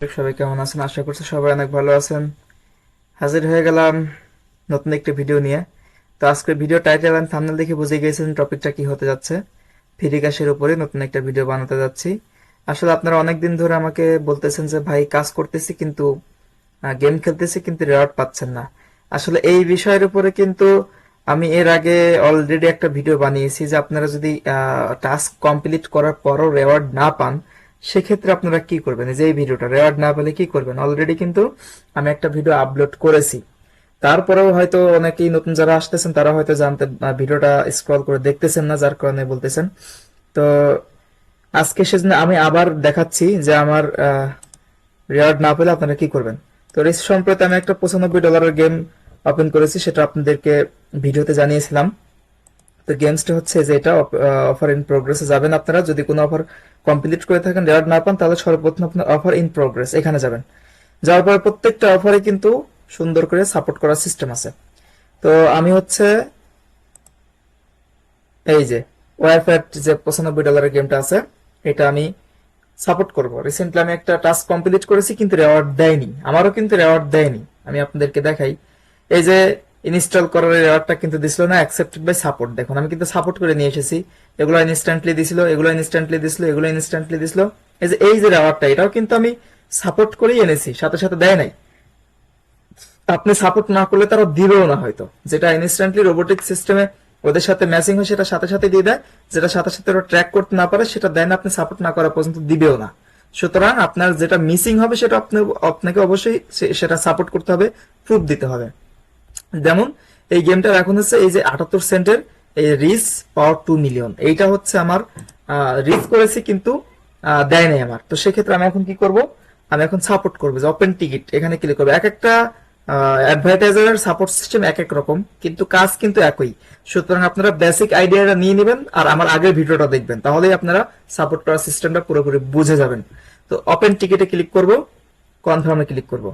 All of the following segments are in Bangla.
সবাই কেমন আছেন? আশা করছি সবাই অনেক ভালো আছেন। হাজির হয়ে গেলাম নতুন একটি ভিডিও নিয়ে। তো আজকের ভিডিও টাইটেল এন্ড থাম্বনেল দেখে বুঝে গিয়েছেন টপিকটা কি হতে যাচ্ছে। ফ্রি ক্যাশের উপরে নতুন একটা ভিডিও বানাতে যাচ্ছি। আসলে আপনারা অনেকদিন ধরে আমাকে বলতেছেন যে ভাই কাজ করতেছি কিন্তু গেম খেলতেছি কিন্তু রেওয়ার্ড পাচ্ছেন না। আসলে এই বিষয়ের উপরে কিন্তু আমি এর আগে অলরেডি একটা ভিডিও বানিয়েছি যে আপনারা যদি টাস্ক কমপ্লিট করার পরও রেওয়ার্ড না পান সেক্ষেত্রে আপনারা কি করবেন। এই যে এই ভিডিওটা রেওয়ার্ড না পেলে কি করবেন, অলরেডি কিন্তু আমি একটা ভিডিও আপলোড করেছি। তারপরেও হয়তো অনেকেই নতুন যারা আসতেছেন তারা হয়তো জানতে ভিডিওটা স্ক্রল করে দেখতেছেন না, যার কারণে বলতেছেন। তো আজকে সেজন্য আমি আবার দেখাচ্ছি যে আমার রিওয়ার্ড না পেলে আপনারা কি করবেন। তো রিস সম্প্রতি আমি একটা $95 গেম ওপেন করেছি, সেটা আপনাদেরকে ভিডিওতে জানিয়েছিলাম। তো গেমসটা হচ্ছে যে এটা অফার ইন প্রোগ্রেসে যাবেন আপনারা। যদি কোনো অফার কমপ্লিট করে থাকেন রিওয়ার্ড না পান তাহলে সর্বপ্রথম আপনার অফার ইন প্রোগ্রেস এখানে যাবেন। যাওয়ার পরে প্রত্যেকটা অফারে কিন্তু সুন্দর করে সাপোর্ট করার সিস্টেম আছে। তো আমি হচ্ছে এই যে ওয়াইফাই যে $95 গেমটা আছে এটা আমি সাপোর্ট করব। রিসেন্টলি আমি একটা টাস্ক কমপ্লিট করেছি কিন্তু রেওয়ার্ড দেয়নি, আমারও কিন্তু রেওয়ার্ড দেয়নি। আমি আপনাদেরকে দেখাই, এই যে ইনস্টল করার রেওয়ার্ডটা কিন্তু দিছিল না, অ্যাকসেপ্টেড বাই সাপোর্ট। দেখুন আমি কিন্তু সাপোর্ট করে নিয়ে এসেছি। এগুলো ইনস্ট্যান্টলি দিছিল, এগুলো ইনস্ট্যান্টলি দিছিল, এগুলো ইনস্ট্যান্টলি দিছিল। এই যে রেওয়ার্ডটা এটাও কিন্তু আমি সাপোর্ট করেই এনেছি, সাথে সাথে দেয় নাই। আপনি সাপোর্ট না করলে তারা দিবেও না হয়তো। যেটা ইনস্ট্যান্টলি রোবোটিক সিস্টেমে ওদের সাথে ম্যাচিং হয় সেটা সাথে সাথে দিয়ে দেয়, যেটা সাথে সাথে ওরা ট্র্যাক করতে না পারে সেটা দেয় না, আপনি সাপোর্ট না করা পর্যন্ত দিবেও না। সুতরাং আপনার যেটা মিসিং হবে সেটা আপনাকে অবশ্যই সেটা সাপোর্ট করতে হবে, প্রুফ দিতে হবে। যেমন এই গেমটার এখন হচ্ছে এই যে 78 সেন্টের এই রিস পাওয়ার 2 মিলিয়ন, এইটা হচ্ছে আমার রিস করেছি কিন্তু দেয় নাই আমার। তো সেক্ষেত্রে আমি এখন কি করব, আমি এখন সাপোর্ট করবো যে ওপেন টিকিট এখানে ক্লিক করবো। এক একটা অ্যাডভার্টাইজারের সাপোর্ট সিস্টেম এক এক রকম কিন্তু কাজ কিন্তু একই। সুতরাং আপনারা বেসিক আইডিয়াটা নিয়ে নেবেন আর আমার আগের ভিডিওটা দেখবেন, তাহলেই আপনারা সাপোর্ট করার সিস্টেমটা পুরোপুরি বুঝে যাবেন। তো ওপেন টিকিটে ক্লিক করব, কনফার্মে ক্লিক করব।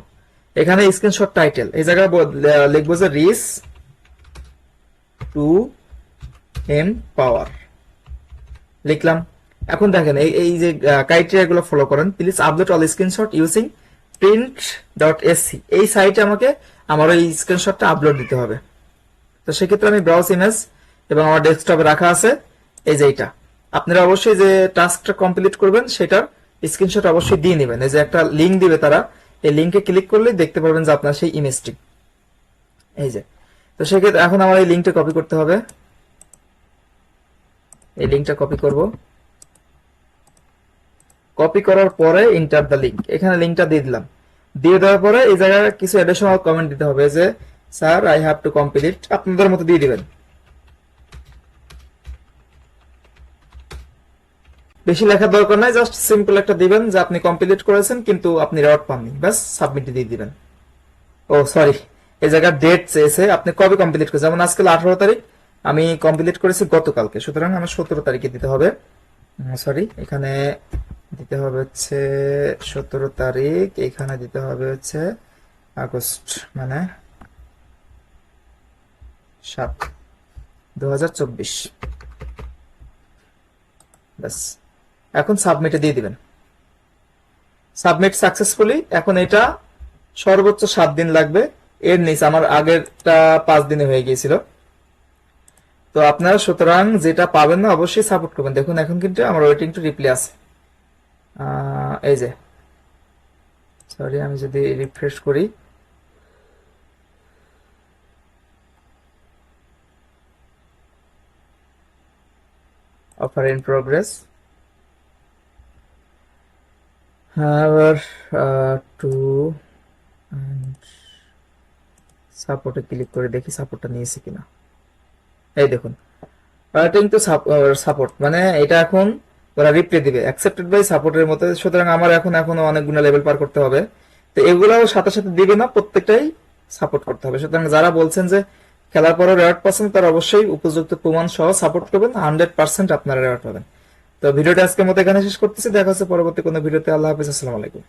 এখানে স্ক্রিনশট টাইটেল এই জায়গায় লিখবো যে রিস টু এম পাওয়ার লিখলাম। এখন দেখেন এই যে ক্রাইটেরিয়া গুলো ফলো করেন। Please upload all screenshot using print.sc, এই সাইটে আমাকে আমার ওই স্ক্রিনশটটা আপলোড দিতে হবে। তো সেক্ষেত্রে আমি ব্রাউজ ইমেজ এবং আমার ডেস্কটপে রাখা আছে এই যে এইটা। আপনারা অবশ্যই যে টাস্কটা কমপ্লিট করবেন সেটার স্ক্রিনশট অবশ্যই দিয়ে নেবেন। এই যে একটা লিঙ্ক দিবে তারা, এই লিঙ্কে ক্লিক করলেই দেখতে পারবেন যে আপনার সেই ইমেজটি এই যে। তো সেক্ষেত্রে এখন আমার এই লিঙ্কটা কপি করতে হবে, এই লিঙ্কটা কপি করব। কপি করার পরে ইন্টার দ্য লিঙ্ক, এখানে লিঙ্কটা দিয়ে দিলাম। দিয়ে দেওয়ার পরে এই জায়গায় কিছু অ্যাডিশনাল কমেন্ট দিতে হবে যে sir I have to complete, আপনাদের মতো দিয়ে দিবেন। বেশি লেখার দরকার নাই, জাস্ট সিম্পল একটা দিবেন যে আপনি কমপ্লিট করেছেন কিন্তু আপনি রেওয়ার্ড পাননি, ব্যাস সাবমিট দিয়ে দিবেন। ও সরি, এই জায়গায় ডেট চেয়েছে আপনি কবে কমপ্লিট করেছেন। যেমন আজকে 18 তারিখ, আমি কমপ্লিট করেছি গতকালকে, সুতরাং আমার 17 তারিখে দিতে হবে। সরি, এখানে দিতে হবে হচ্ছে 17 তারিখ, এখানে দিতে হবে হচ্ছে আগস্ট মানে 7/2024। ব্যাস, এখন সাবমিটে দিয়ে দিবেন। Submit successfully. এখন এটা সর্বোচ্চ 7 দিন লাগবে, এর নিচে আমার আগেরটা 5 দিনে হয়ে গিয়েছিল। তো আপনারা সুতরাং যেটা পাবেন না অবশ্যই সাপোর্ট করবেন। দেখুন এখন কিন্তু আমার ওয়েটিং টু রিপ্লাই আছে। এই যে সরি, আমি যদি রিফ্রেশ করি, অফার ইন প্রোগ্রেস, আবার টু সাপোর্টে ক্লিক করে দেখি সাপোর্টটা নিয়েছে কিনা। এই দেখুন ওয়েটিং টু সাপোর্ট, মানে এটা এখন ওরা রিপ্লাই দিবে অ্যাকসেপ্টেড বাই সাপোর্টের মতো। সুতরাং আমার এখনো অনেকগুলো লেভেল পার করতে হবে। তো এগুলোও সাথে সাথে দিবে না, প্রত্যেকটাই সাপোর্ট করতে হবে। সুতরাং যারা বলছেন যে খেলার পরও রেওয়ার্ড পাচ্ছেন তারা অবশ্যই উপযুক্ত প্রমাণ সহ সাপোর্ট করবেন, 100% আপনারা রেওয়ার্ড পাবেন। তো ভিডিওটা আজকের মতো এখানে শেষ করতেছি, দেখা হচ্ছে পরবর্তী কোনো ভিডিওতে। আল্লাহ হাফিজ, আসসালামু আলাইকুম।